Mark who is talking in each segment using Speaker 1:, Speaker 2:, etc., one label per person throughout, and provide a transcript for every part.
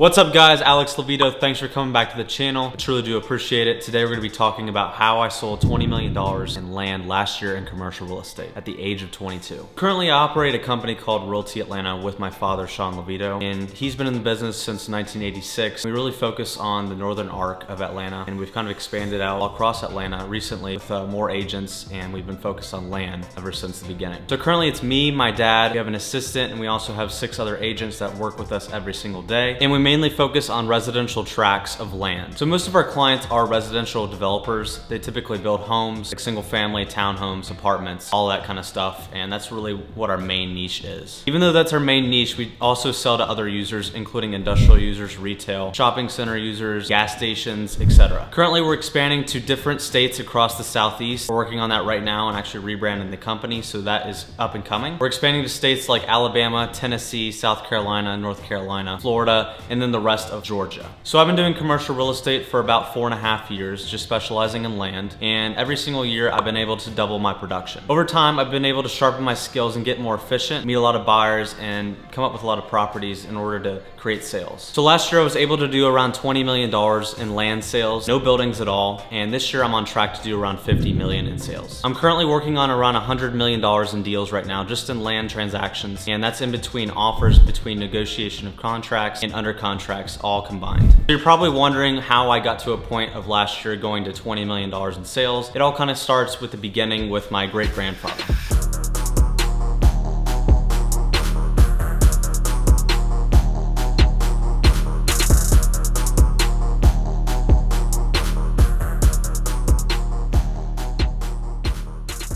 Speaker 1: What's up guys, Alex Leveto. Thanks for coming back to the channel. I truly do appreciate it. Today we're gonna be talking about how I sold $20 million in land last year in commercial real estate at the age of 22. Currently I operate a company called Realty Atlanta with my father, Sean Leveto, and he's been in the business since 1986. We really focus on the northern arc of Atlanta, and we've kind of expanded out all across Atlanta recently with more agents, and we've been focused on land ever since the beginning. So currently it's me, my dad, we have an assistant, and we also have 6 other agents that work with us every single day. And we mainly focus on residential tracts of land. So most of our clients are residential developers. They typically build homes, like single family, townhomes, apartments, all that kind of stuff. And that's really what our main niche is. Even though that's our main niche, we also sell to other users, including industrial users, retail, shopping center users, gas stations, etc. Currently, we're expanding to different states across the Southeast. We're working on that right now and actually rebranding the company, so that is up and coming. We're expanding to states like Alabama, Tennessee, South Carolina, North Carolina, Florida, and then the rest of Georgia. So I've been doing commercial real estate for about 4.5 years, just specializing in land, and every single year I've been able to double my production. Over time, I've been able to sharpen my skills and get more efficient, meet a lot of buyers, and come up with a lot of properties in order to create sales. So last year I was able to do around $20 million in land sales, no buildings at all, and this year I'm on track to do around $50 million in sales. I'm currently working on around $100 million in deals right now, just in land transactions, and that's in between offers, between negotiation of contracts and under contracts, all combined. So you're probably wondering how I got to a point of last year going to $20 million in sales. It all kind of starts with the beginning with my great-grandfather.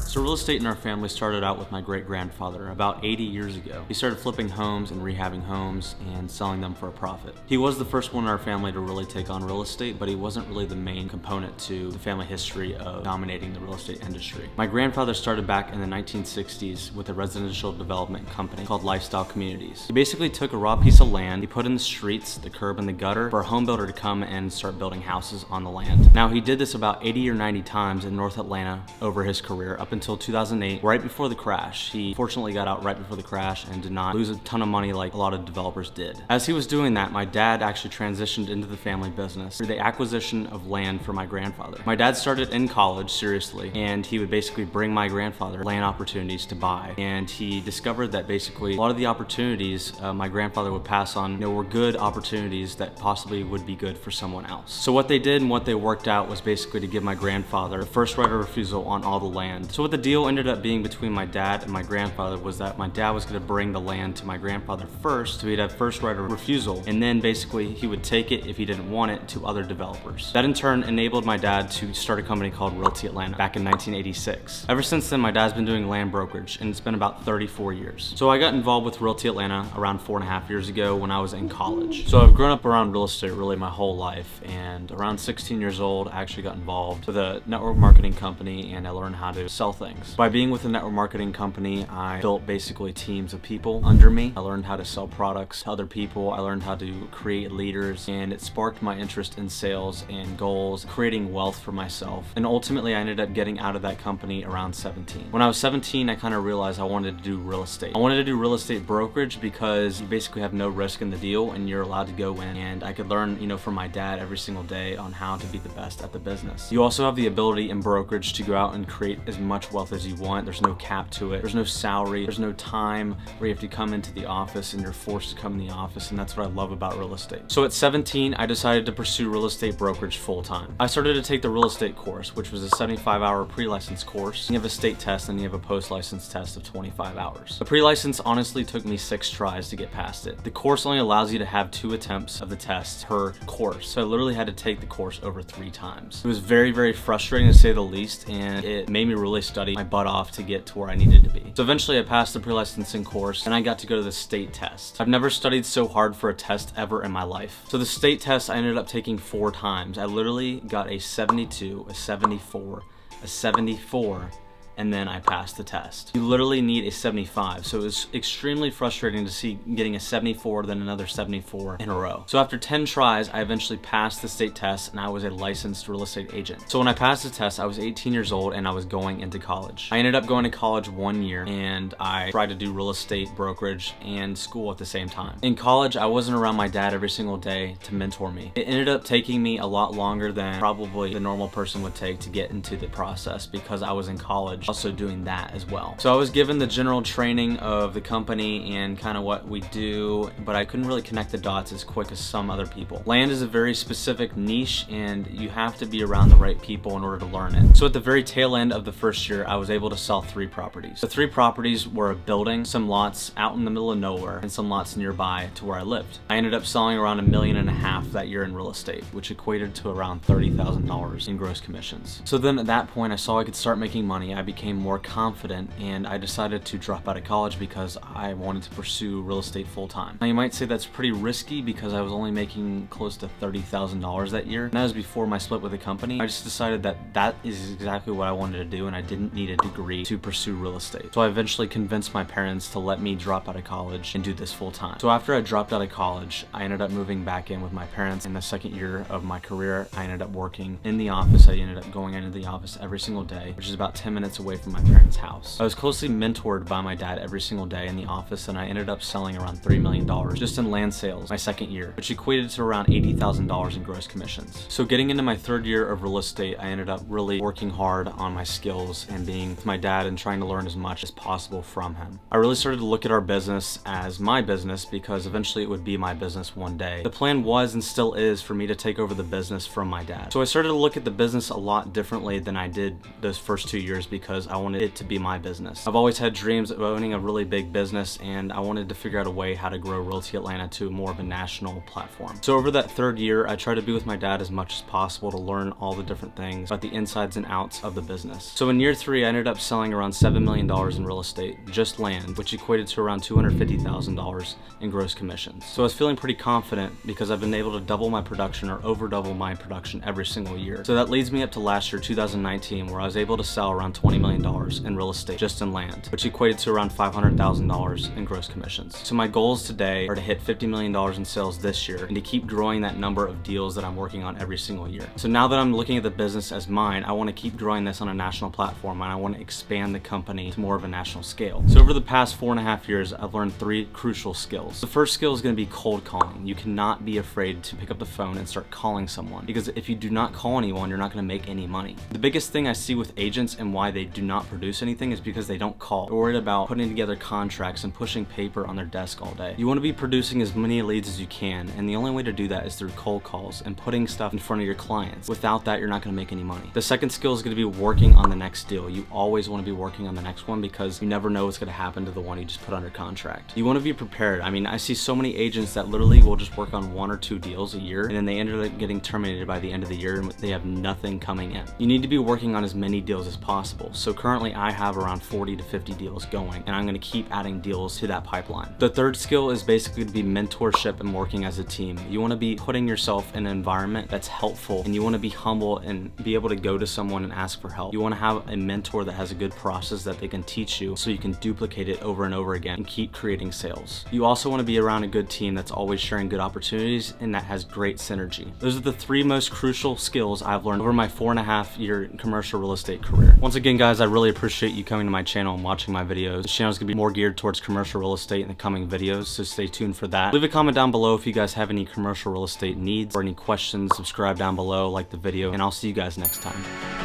Speaker 1: So real estate in our family started out with my great-grandfather about 80 years ago. He started flipping homes and rehabbing homes and selling them for a profit. He was the first one in our family to really take on real estate, but he wasn't really the main component to the family history of dominating the real estate industry. My grandfather started back in the 1960s with a residential development company called Lifestyle Communities. He basically took a raw piece of land, he put in the streets, the curb, and the gutter for a home builder to come and start building houses on the land. Now he did this about 80 or 90 times in North Atlanta over his career up until 2008, right before the crash. He fortunately got out right before the crash and did not lose a ton of money like a lot of developers did. As he was doing that, my dad actually transitioned into the family business through the acquisition of land for my grandfather. My dad started in college, seriously, and he would basically bring my grandfather land opportunities to buy. And he discovered that basically a lot of the opportunities my grandfather would pass on, were good opportunities that possibly would be good for someone else. So what they did and what they worked out was basically to give my grandfather the first right of refusal on all the land. So what the deal ended up being between my dad and my grandfather was that my dad was going to bring the land to my grandfather first, so he'd have first right of refusal, and then basically he would take it if he didn't want it to other developers. That in turn enabled my dad to start a company called Realty Atlanta back in 1986. Ever since then, my dad's been doing land brokerage, and it's been about 34 years. So I got involved with Realty Atlanta around 4.5 years ago when I was in college. So I've grown up around real estate really my whole life, and around 16 years old I actually got involved with a network marketing company, and I learned how to sell things. By being with a network marketing company, I built basically teams of people under me. I learned how to sell products to other people. I learned how to create leaders, and it sparked my interest in sales and goals, creating wealth for myself. And ultimately, I ended up getting out of that company around 17. When I was 17, I kind of realized I wanted to do real estate. I wanted to do real estate brokerage because you basically have no risk in the deal, and you're allowed to go in, and I could learn, from my dad every single day on how to be the best at the business. You also have the ability in brokerage to go out and create as much wealth as you want. There's no cap to it. There's no salary. There's no time where you have to come into the office and you're forced to come in the office, and that's what I love about real estate. So at 17, I decided to pursue real estate brokerage full time. I started to take the real estate course, which was a 75-hour pre-license course. You have a state test and you have a post-license test of 25 hours. The pre-license honestly took me 6 tries to get past it. The course only allows you to have 2 attempts of the test per course, so I literally had to take the course over 3 times. It was very, very frustrating to say the least, and it made me really study my butt off to get to where I needed to be. So eventually I passed the pre-licensing course and I got to go to the state test. I've never studied so hard for a test ever in my life. So the state test I ended up taking 4 times. I literally got a 72, a 74, a 74, and then I passed the test. You literally need a 75, so it was extremely frustrating to see getting a 74, then another 74 in a row. So after 10 tries, I eventually passed the state test, and I was a licensed real estate agent. So when I passed the test, I was 18 years old, and I was going into college. I ended up going to college 1 year, and I tried to do real estate, brokerage, and school at the same time. In college, I wasn't around my dad every single day to mentor me. It ended up taking me a lot longer than probably the normal person would take to get into the process, because I was in college also doing that as well. So I was given the general training of the company and kind of what we do, but I couldn't really connect the dots as quick as some other people. Land is a very specific niche, and you have to be around the right people in order to learn it. So at the very tail end of the first year, I was able to sell 3 properties. The 3 properties were a building, some lots out in the middle of nowhere, and some lots nearby to where I lived. I ended up selling around $1.5 million that year in real estate, which equated to around $30,000 in gross commissions. So then at that point, I saw I could start making money. I became more confident, and I decided to drop out of college because I wanted to pursue real estate full time. Now you might say that's pretty risky because I was only making close to $30,000 that year, and that was before my split with the company. I just decided that that is exactly what I wanted to do, and I didn't need a degree to pursue real estate. So I eventually convinced my parents to let me drop out of college and do this full time. So after I dropped out of college, I ended up moving back in with my parents. In the second year of my career, I ended up working in the office. I ended up going into the office every single day, which is about 10 minutes away from my parents' house. I was closely mentored by my dad every single day in the office, and I ended up selling around $3 million just in land sales my second year, which equated to around $80,000 in gross commissions. So getting into my third year of real estate, I ended up really working hard on my skills and being with my dad and trying to learn as much as possible from him. I really started to look at our business as my business because eventually it would be my business one day. The plan was and still is for me to take over the business from my dad. So I started to look at the business a lot differently than I did those first 2 years because I wanted it to be my business. I've always had dreams of owning a really big business, and I wanted to figure out a way how to grow Realty Atlanta to more of a national platform. So over that third year, I tried to be with my dad as much as possible to learn all the different things about the insides and outs of the business. So in year 3, I ended up selling around $7 million in real estate, just land, which equated to around $250,000 in gross commissions. So I was feeling pretty confident because I've been able to double my production or over double my production every single year. So that leads me up to last year, 2019, where I was able to sell around $20 million in real estate just in land, which equated to around $500,000 in gross commissions. So my goals today are to hit $50 million in sales this year and to keep growing that number of deals that I'm working on every single year. So now that I'm looking at the business as mine, I want to keep growing this on a national platform, and I want to expand the company to more of a national scale. So over the past 4.5 years, I've learned 3 crucial skills. The first skill is going to be cold calling. You cannot be afraid to pick up the phone and start calling someone, because if you do not call anyone, you're not going to make any money. The biggest thing I see with agents and why they do not produce anything is because they don't call. They're worried about putting together contracts and pushing paper on their desk all day. You want to be producing as many leads as you can, and the only way to do that is through cold calls and putting stuff in front of your clients. Without that, you're not going to make any money. The second skill is going to be working on the next deal. You always want to be working on the next one because you never know what's going to happen to the one you just put under contract. You want to be prepared. I mean, I see so many agents that literally will just work on 1 or 2 deals a year, and then they end up getting terminated by the end of the year and they have nothing coming in. You need to be working on as many deals as possible. So currently I have around 40 to 50 deals going, and I'm going to keep adding deals to that pipeline. The third skill is basically to be mentorship and working as a team. You want to be putting yourself in an environment that's helpful, and you want to be humble and be able to go to someone and ask for help. You want to have a mentor that has a good process that they can teach you so you can duplicate it over and over again and keep creating sales. You also want to be around a good team that's always sharing good opportunities and that has great synergy. Those are the 3 most crucial skills I've learned over my 4.5-year commercial real estate career. Once again, guys, I really appreciate you coming to my channel and watching my videos. This channel is going to be more geared towards commercial real estate in the coming videos, so stay tuned for that. Leave a comment down below if you guys have any commercial real estate needs or any questions. Subscribe down below, like the video, and I'll see you guys next time.